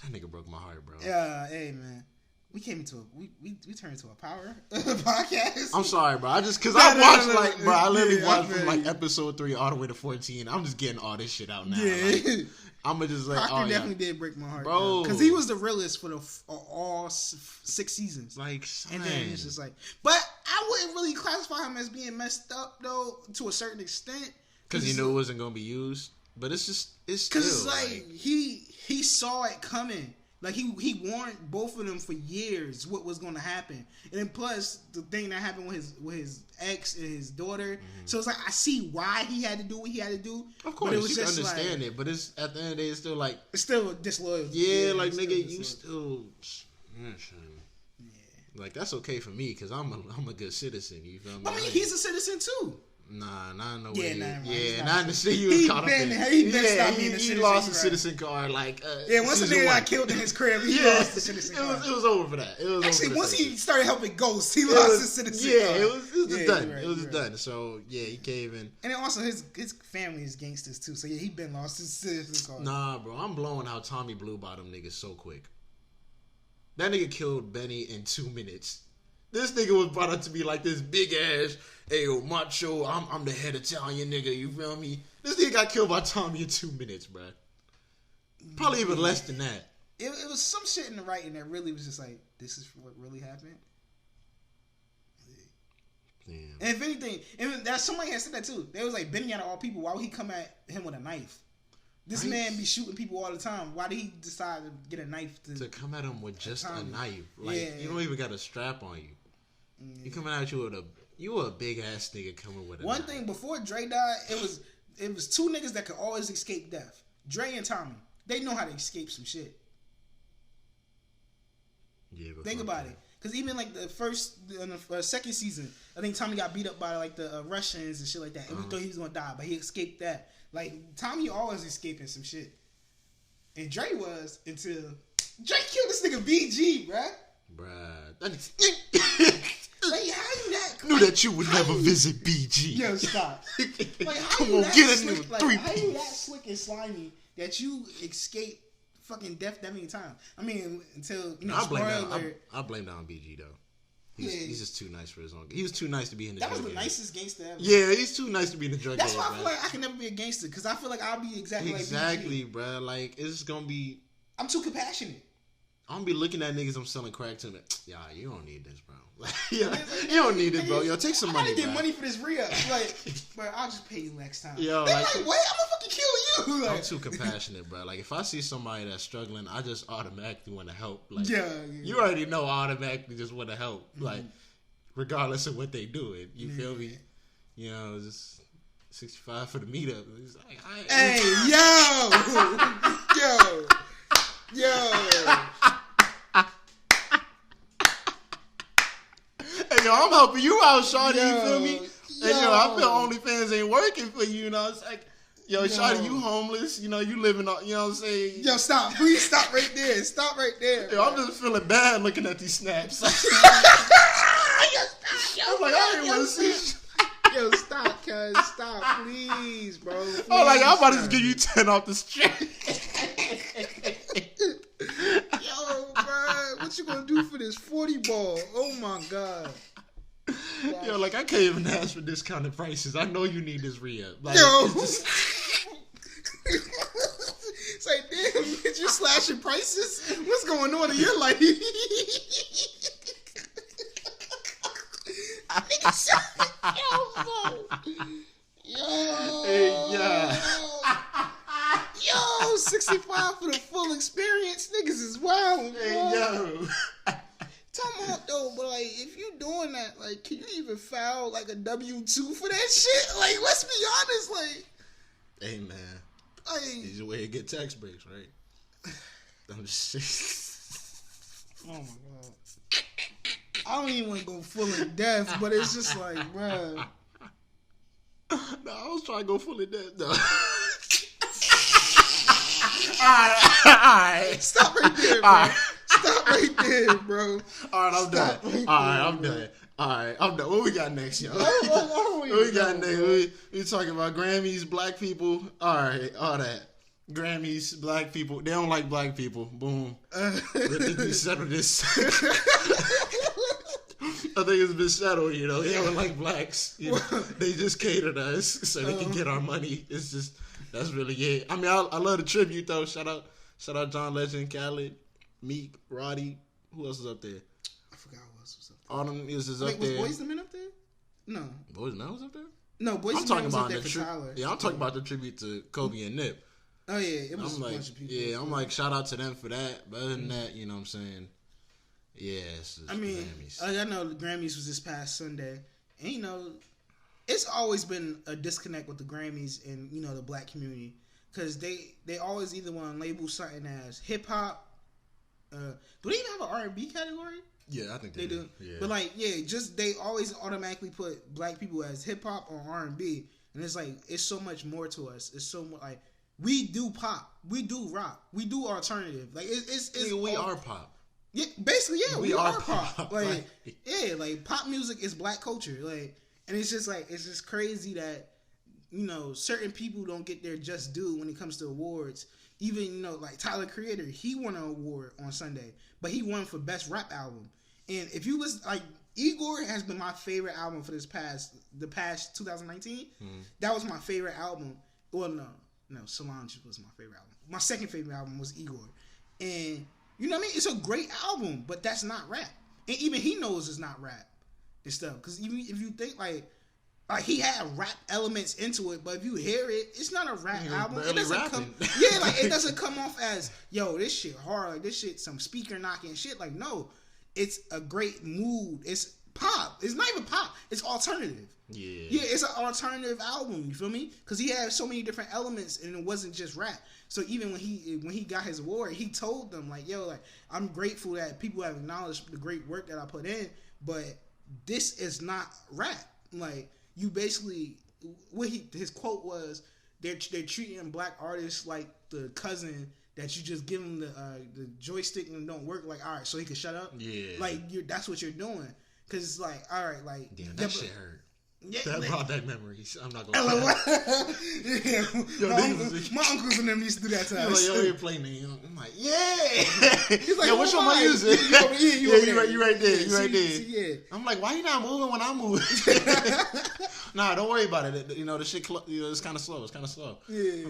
that nigga broke my heart, bro. Yeah, hey man. We came into we turned into a power podcast. I'm sorry, bro. I just I literally watched from like episode 3 all the way to 14. I'm just getting all this shit out now. Yeah. Like, I'm gonna just like, Proctor definitely did break my heart, bro. Because he was the realest for all 6 seasons. Like, and then it's just like, but I wouldn't really classify him as being messed up though, to a certain extent. Because he knew it wasn't gonna be used. But it's because it's like he saw it coming. Like he warned both of them for years what was going to happen, and then plus the thing that happened with his ex and his daughter. Mm-hmm. So it's like I see why he had to do what he had to do. Of course, but it was you just can understand it, but it's at the end of the day, it's still like it's still disloyal. Yeah, like nigga, you still. Yeah. Like that's okay for me because I'm a good citizen. You feel me? I mean, he's a citizen too. Nah, not in the way. Yeah, not in the shit you was caught up in. He lost a citizen card. Like, once the nigga got killed in his crib, he lost the citizen card. It was over for that. Actually, once he started helping ghosts, he lost his citizen card. Yeah, it was done. It was done. So yeah, he came in. And then also his family is gangsters too. So yeah, he been lost his citizen card. Nah, bro, I'm blowing how Tommy blew by them niggas so quick. That nigga killed Benny in 2 minutes. This nigga was brought up to be like this big ass, hey yo, macho, I'm the head Italian nigga, you feel me? This nigga got killed by Tommy in 2 minutes, bro. Probably even less than that. It was some shit in the writing that really was just like, this is what really happened. Damn. And if anything, somebody had said that too. They was like, Benny out of all people, why would he come at him with a knife? This man be shooting people all the time. Why did he decide to get a knife to come at him with just a knife? Like you don't even got a strap on you. You coming at you with you a big ass nigga coming with a One knife. thing before Dre died, it was 2 niggas that could always escape death. Dre and Tommy. They know how to escape some shit. Yeah, think about it. Because even like the second season, I think Tommy got beat up by like the Russians and shit like that. And we thought he was gonna die, but he escaped that. Like Tommy always escaping some shit. And Dre was until Dre killed this nigga BG, bruh. Bruh. Like, how you that Knew that you would never visit BG. Yo, stop. Like, Come on, get a new three how you that piece. slick and slimy that you escape fucking death that many times? I mean, until, you know, I blame that. spoiler. I blame that on BG though. Yeah. He's just too nice for his own. He was too nice to be in the That drug was the game. nicest gangster ever. Yeah, he's too nice to be in the drug That's game. why I feel like I can never be a gangster, because I feel like I'll be exactly like BG. Bro. Like, it's gonna be. I'm too compassionate. I'm gonna be looking at niggas I'm selling crack to. Like, yeah, you don't need this, bro. Yeah, you don't need this, bro. Yo, take some money, I gotta get bro. money for this re-up. Like, bro, I'll just pay you next time. Yo, They're like, like, wait, I'm gonna fucking kill you. Like, I'm too compassionate, bro. Like, if I see somebody that's struggling, I just automatically want to help. Like, yeah. you already know I automatically just want to help. Like, regardless of what they doing. You feel me? You know, just 65 for the meetup. It's like, Hey, yo. Hey, yo, I'm helping you out, shawty. You feel me? Yo. And yo, I feel OnlyFans ain't working for you. You know, it's like, yo, shawty, you homeless. You know, you living on. You know what I'm saying? Yo, stop. Please stop right there. Stop right there. Yo, I'm just feeling bad looking at these snaps. I'm like, I didn't want to see. Yo, stop, cuz. Stop, please, bro. Please, Oh, like, I'm about to just give you 10 off the strip. Yo, bro, what you gonna do for this 40 ball? Oh my god. Wow. Yo, like, I can't even ask for discounted prices. I know you need this re-up. Like, Yo. it's just- It's like, damn, you're slashing prices? What's going on in your life? Yo. Hey, yeah. Yo, 65 for the full experience. Niggas is wild. Hey, yo. Time out though, but like, if you doing that, like, can you even file like a W-2 for that shit? Like, let's be honest, like. Hey, man. Like, Easy way to get tax breaks, right? I'm just oh my god. I don't even want to go full in depth, but it's just like, bruh. No, I was trying to go fully dead, though. Alright. Stop right there, bro. Alright. Stop right there, bro. Alright, I'm done. Stop right Alright, there, I'm bro. done. Alright, I'm done. What we got next, yo? What We got next. We talking about Grammys, black people. Alright, all that. Grammys, black people. They don't like black people. Boom. I think we settled this. I think it's been settled, you know. They don't like blacks. You know? They just cater to us so they can get our money. It's just, that's really it. I mean, I love the tribute, though. Shout out John Legend, Khaled, Meek, Roddy. Who else is up there? I forgot what else was up All them is there. up Wait, there. was Boyz II Men up there? No. Boys Man was up there? No, Boyz I'm II talking Men was up about there the for Tyler. I'm talking about the tribute to Kobe and Nip. Oh, yeah. It was I'm a like, bunch of people. yeah, I'm like, shout out to them for that. But other than that, you know what I'm saying? Yeah, it's just I mean, Grammys. I know the Grammys was this past Sunday. And, you know, it's always been a disconnect with the Grammys and, you know, the black community. Because they always either want to label something as hip-hop. Do they even have an R&B category? Yeah, I think They do. Yeah. But, like, yeah, just they always automatically put black people as hip-hop or R&B. And it's like, it's so much more to us. It's so much, like, we do pop. We do rock. We do alternative. Like, it's Nigga, we all- are pop. Yeah, basically, yeah, we are pop. pop. Like, yeah, like pop music is black culture. Like, and it's just like, it's just crazy that, you know, certain people don't get their just due when it comes to awards. Even, you know, like Tyler Creator, he won an award on Sunday, but he won for best rap album. And if you listen, like, Igor has been my favorite album for the past 2019. That was my favorite album. Well, no, Solange was my favorite album. My second favorite album was Igor, and you know what I mean? It's a great album, but that's not rap. And even he knows it's not rap and stuff. Because even if you think like he had rap elements into it, but if you hear it, it's not a rap album. It doesn't come, yeah, like it doesn't come off as, yo, this shit hard, like this shit some speaker knocking shit. Like, no, it's a great mood. It's pop. It's not even pop. It's alternative. Yeah. Yeah, it's an alternative album. You feel me? Because he had so many different elements, and it wasn't just rap. So even when he got his award, he told them like, "Yo, like I'm grateful that people have acknowledged the great work that I put in, but this is not rap. Like you basically, his quote was, they're treating black artists like the cousin that you just give him the joystick and it don't work. Like, all right, so he can shut up. Yeah. Like that's what you're doing." Cause like, all right, like damn, that shit hurt. Yeah, that brought back memories. I'm not gonna. Yeah, my uncles and them used to do that to us. Like, yo, you're playing the. I'm like, yeah. He's like, yo, what's your music? You right there. Yeah. I'm like, why you not moving when I'm moving? Nah, don't worry about it. You know, the shit. It's kind of slow. Yeah.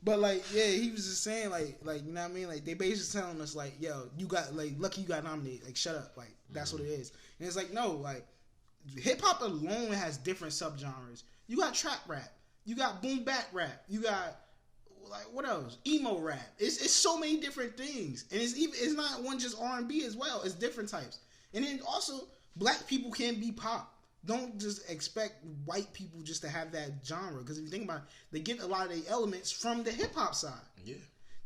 But like, yeah, he was just saying like, you know what I mean? Like, they basically telling us like, yo, you got like, lucky you got nominated. Like, shut up. Like, that's what it is. And it's like, no, like. Hip hop alone has different subgenres. You got trap rap, you got boom bap rap, you got like what else? Emo rap. It's so many different things, and it's not one just R&B as well. It's different types, and then also black people can be pop. Don't just expect white people just to have that genre, because if you think about it, they get a lot of the elements from the hip hop side. Yeah,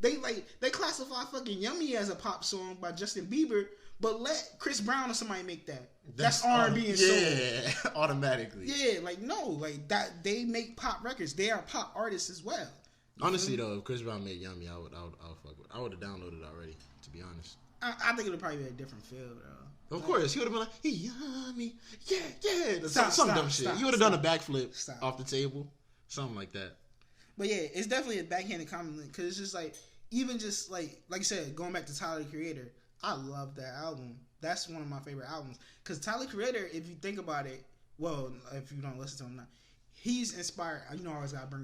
they classify fucking Yummy as a pop song by Justin Bieber. But let Chris Brown or somebody make that. That's R&B and soul. Yeah, automatically. Yeah, like no, like that. They make pop records. They are pop artists as well. Honestly, though, if Chris Brown made Yummy, I would fuck with it. I would have downloaded it already. To be honest, I think it would probably be a different feel though. Of course, he would have been like, "Yummy, yeah." Some dumb shit. You would have done a backflip off the table, something like that. But yeah, it's definitely a backhanded compliment, because it's just like, even just like you said, going back to Tyler, the Creator. I love that album. That's one of my favorite albums. Because Tyler, Creator, if you think about it, well, if you don't listen to him now, he's inspired. You know, I always got to bring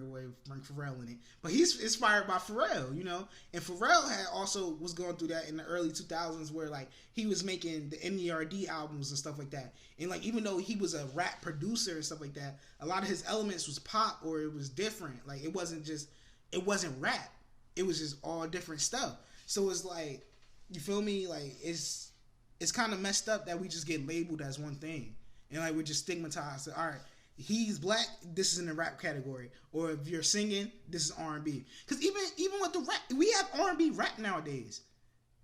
Pharrell in it. But he's inspired by Pharrell, you know? And Pharrell was going through that in the early 2000s, where, like, he was making the NERD albums and stuff like that. And, like, even though he was a rap producer and stuff like that, a lot of his elements was pop, or it was different. Like, it wasn't rap. It was just all different stuff. So it's like, you feel me? Like, it's kind of messed up that we just get labeled as one thing, and like we're just stigmatized. All right, he's black. This is in the rap category, or if you're singing, this is R&B. Because even with the rap, we have R&B rap nowadays.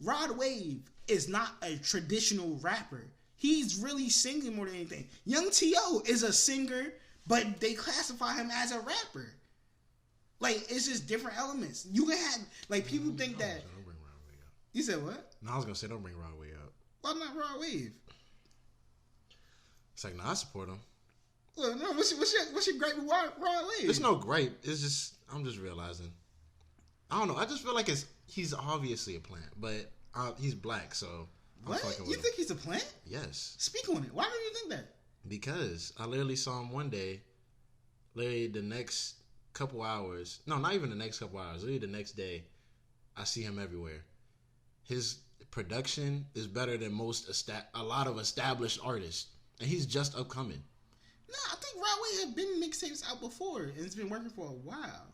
Rod Wave is not a traditional rapper. He's really singing more than anything. Young T.O. is a singer, but they classify him as a rapper. Like, it's just different elements. You can have, like, people think that. You said what? No, I was gonna say don't bring Rod Wave up. Why not Rod Wave? It's like, no, I support him. Well, no, what's your gripe with Rod Wave? There's no gripe. It's just, I'm just realizing. I don't know. I just feel like he's obviously a plant, but he's black, so. What? You think he's a plant? Yes. Speak on it. Why do you think that? Because I literally saw him one day. Literally the next couple hours. No, not even the next couple hours. Literally the next day, I see him everywhere. His production is better than a lot of established artists, and he's just upcoming. No, I think Rod Wave had been mixtapes out before, and it's been working for a while.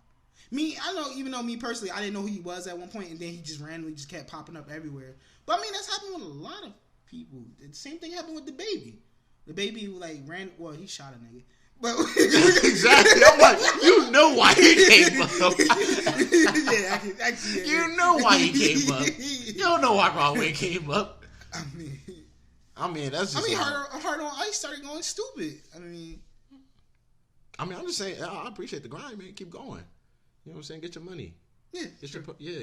I know, even though me personally, I didn't know who he was at one point, and then he just randomly just kept popping up everywhere. But I mean, that's happened with a lot of people. The same thing happened with the baby. The baby he shot a nigga. But exactly. I'm like, you know why he came up. Yeah, actually, yeah. You know why he came up. You don't know why Rod Wave came up. I mean, that's just. Hard on Ice started going stupid. I'm just saying, I appreciate the grind, man. Keep going. You know what I'm saying? Get your money. Yeah,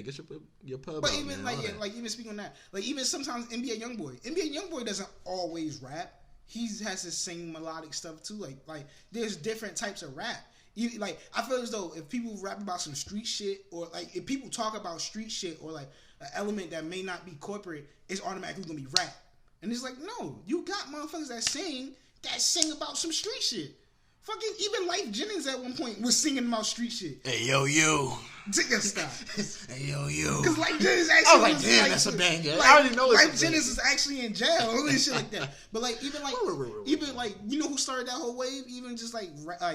get your pub. But out, even man, even speaking on that, like even sometimes NBA YoungBoy doesn't always rap. He has to sing melodic stuff too. Like there's different types of rap. I feel as though if people rap about some street shit, or like if people talk about street shit, or like an element that may not be corporate, it's automatically gonna be rap. And it's like, no, you got motherfuckers that sing about some street shit. Fucking even Life Jennings at one point was singing about street shit. Hey yo you. Stop. Hey yo you. Because Life Jennings actually. I was like, damn, that's a banger. I already know it's Life Jennings is actually in jail and shit like that. But like even you know who started that whole wave? Even just like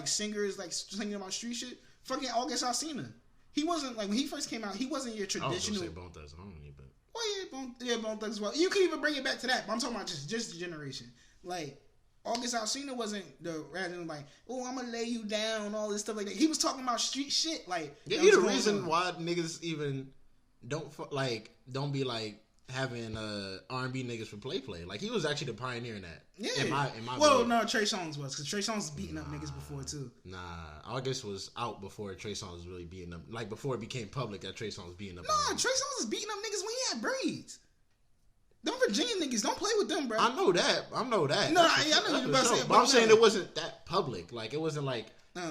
singers like singing about street shit. Fucking August Alsina. He wasn't like when he first came out. He wasn't your traditional. I was gonna say Bone Thugs. I don't need, but. Well, yeah, Bone Thugs as well. You can even bring it back to that. But I'm talking about just the generation. Like. August Alsina wasn't the rather than like, oh, I'm gonna lay you down, all this stuff like that. He was talking about street shit, like. Yeah, he the reason why niggas even don't be like having R&B niggas for play. Like he was actually the pioneer in that. Yeah. In my well, no, Trey Songz was, because Trey Songz was beating up niggas before too. Nah, August was out before Trey Songz was really beating up. Like before it became public that Trey Songz was beating up. Nah, Trey Songz was beating up niggas when he had braids. Them Virginia niggas, don't play with them, bro. I know that. No, I know you about to say it. But I'm saying it wasn't that public. Like, it wasn't like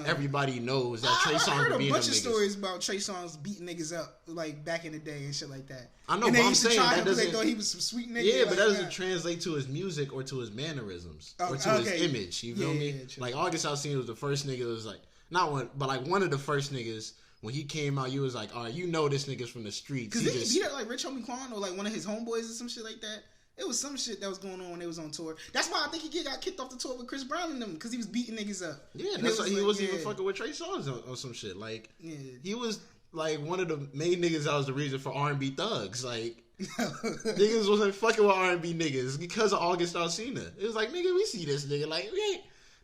everybody knows that Trey Songz would be in them niggas. I heard a bunch of stories about Trey Songz beating niggas up, like, back in the day and shit like that. I know, but I'm saying that doesn't... They thought he was some sweet nigga. Yeah, but that doesn't translate to his music or to his mannerisms or to his image. You feel me? Yeah, like, August Alsina was the first nigga that was like, not one, but like one of the first niggas. When he came out, you was like, all right, you know this nigga's from the streets. Because he beat up like Rich Homie Quan or like one of his homeboys or some shit like that. It was some shit that was going on when they was on tour. That's why I think he got kicked off the tour with Chris Brown and them, because he was beating niggas up. Yeah, that's why he wasn't even fucking with Trey Songz or some shit. Like, he was like one of the main niggas that was the reason for R&B thugs. Like, niggas wasn't fucking with R&B niggas because of August Alsina. It was like, nigga, we see this nigga. Like,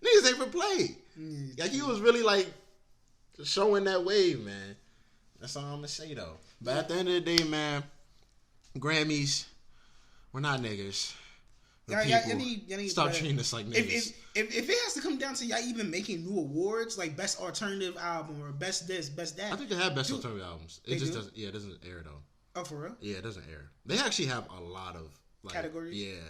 niggas ain't for play. Like, he was really like showing that wave, man. That's all I'm gonna say though. But at the end of the day, man, Grammys, we're not niggas. Y'all need stop treating us like niggas. If it has to come down to y'all even making new awards, like best alternative album or best this, best that. I think they have best alternative albums. It just doesn't. Yeah, it doesn't air though. Oh, for real? Yeah, it doesn't air. They actually have a lot of like, categories. Yeah,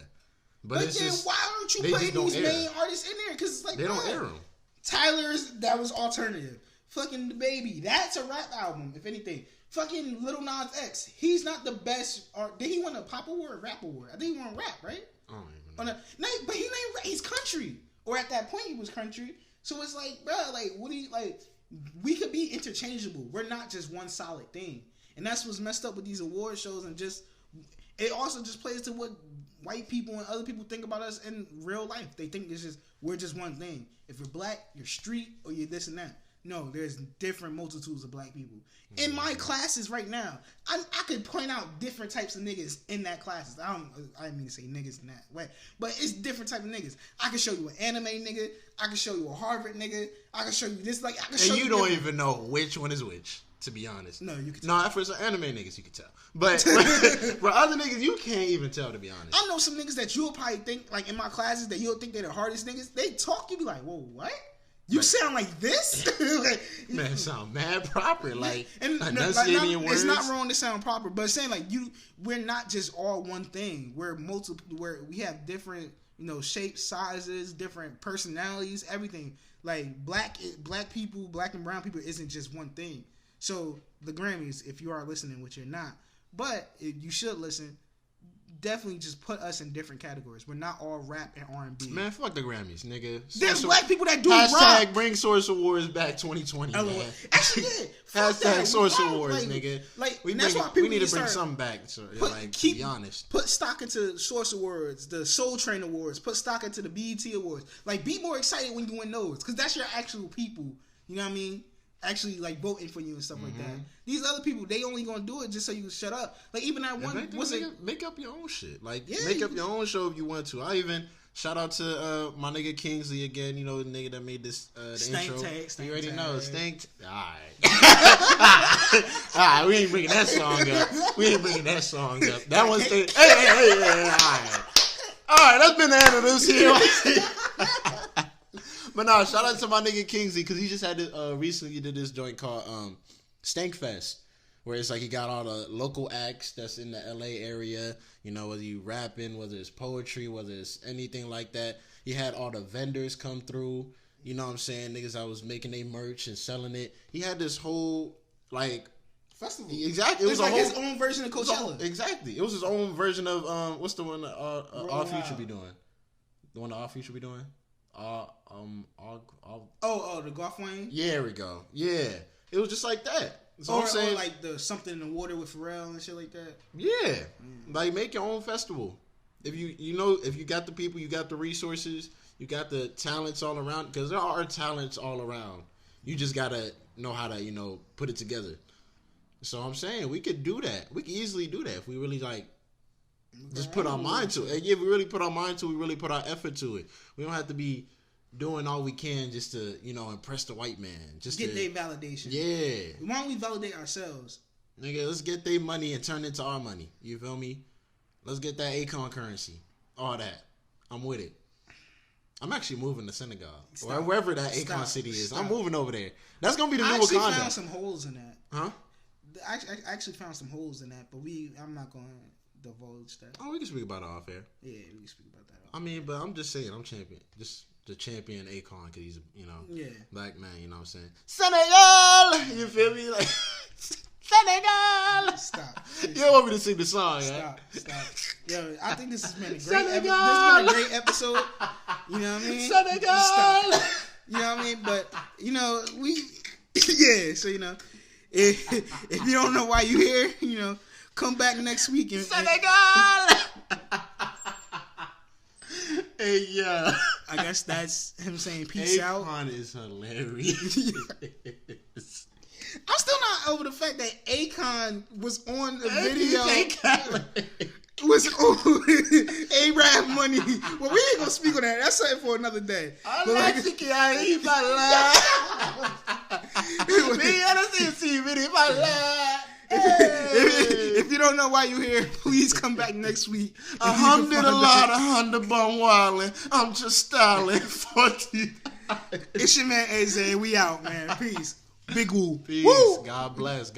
but it's then just, why aren't you putting these main artists in there? Because like they don't air them. Tyler's, that was alternative. Fucking The Baby, that's a rap album, if anything. Fucking Lil Nas X, he's not the best. Did he win a pop award or rap award? I think he won rap, right? I don't even know. But he ain't rap. He's country. Or at that point, he was country. So it's like, bro, like, what do you, like, we could be interchangeable. We're not just one solid thing. And that's what's messed up with these award shows, and just, it also just plays to what white people and other people think about us in real life. They think we're just one thing. If you're black, you're street, or you're this and that. No, there's different multitudes of black people. In my classes right now, I could point out different types of niggas in that classes. I didn't mean to say niggas in that way, but it's different type of niggas. I can show you an anime nigga. I can show you a Harvard nigga. I can show you this. Like, I can show you. And you don't even know which one is which, to be honest. No, you can tell. No, for some anime niggas, you can tell. But for other niggas, you can't even tell, to be honest. I know some niggas that you'll probably think, like in my classes, that you'll think they're the hardest niggas. They talk, you be like, whoa, what? You sound like this? Like, man, sound mad proper. Like, and enunciating your words. It's not wrong to sound proper, but saying like we're not just all one thing. We're multiple. We have different, shapes, sizes, different personalities, everything. Like black people, black and brown people isn't just one thing. So the Grammys, if you are listening, which you're not, but you should listen. Definitely just put us in different categories. We're not all rap and R&B. Man, fuck the Grammys, nigga. There's black people that do hashtag bring Source Awards back 2020, man. Actually, yeah. Hashtag Source Awards, nigga. Like, we need to bring something back, to be honest. Put stock into Source Awards, the Soul Train Awards. Put stock into the BET Awards. Like, be more excited when you win those. Because that's your actual people. You know what I mean? Actually, like, voting for you and stuff like that. These other people, they only gonna do it just so you can shut up. Like, even that one, make up your own shit. Like, make up your own show if you want to. I even shout out to my nigga Kingsley again. You know, the nigga that made this the intro. You already know, Stank. All right, we ain't bringing that song up. That one's hey. All right, that's been the end of this here. But no, shout out to my nigga Kingsley, because he just had this, recently did this joint called Stank Fest, where it's like he got all the local acts that's in the LA area, whether you rapping, whether it's poetry, whether it's anything like that. He had all the vendors come through, you know what I'm saying, niggas that was making their merch and selling it. He had this whole, like, festival. Exactly. It was like his own version of Coachella. Exactly. It was his own version of, what's the one that All Future be doing? The one that All Future be doing? The Golf Wayne? Yeah, there we go. Yeah. It was just like that. So I'm saying, or like the something in the water with Pharrell and shit like that. Yeah. Like, make your own festival. If if you got the people, you got the resources, you got the talents all around, because there are talents all around. You just gotta know how to, put it together. So I'm saying we could do that. We could easily do that if we really just put our mind to it. Yeah, we really put our mind to it. We really put our effort to it. We don't have to be doing all we can just to, impress the white man. Just get their validation. Yeah. Why don't we validate ourselves? Nigga, let's get their money and turn it into our money. You feel me? Let's get that Akon currency. All that. I'm with it. I'm actually moving to Senegal. Or wherever that Akon city is. I'm moving over there. That's going to be the new Wakanda. I actually found some holes in that. Huh? I actually found some holes in that, but I'm not going to divulge that. Oh, we can speak about it off air. Yeah, we can speak about that. I mean, but I'm just saying, I'm champion. Just the champion Akon, because he's black man, you know what I'm saying? Senegal! You feel me? Like, Senegal! Stop. You don't want me to sing the song, Stop. Yo, I think this has been a great Senegal! episode. You know what I mean? Senegal! Stop. You know what I mean? But, we... Yeah, so, if you don't know why you here, come back next week. Senegal! Hey, yeah. I guess that's him saying peace out. Akon is hilarious. I'm still not over the fact that Akon was on the video. Was on A-Rap money. Well, we ain't gonna speak on that. That's something for another day. If you don't know why you're here, please come back next week. I'm just styling 40. It's your man AZ. We out, man. Peace. Big woo. Peace. Woo. God bless.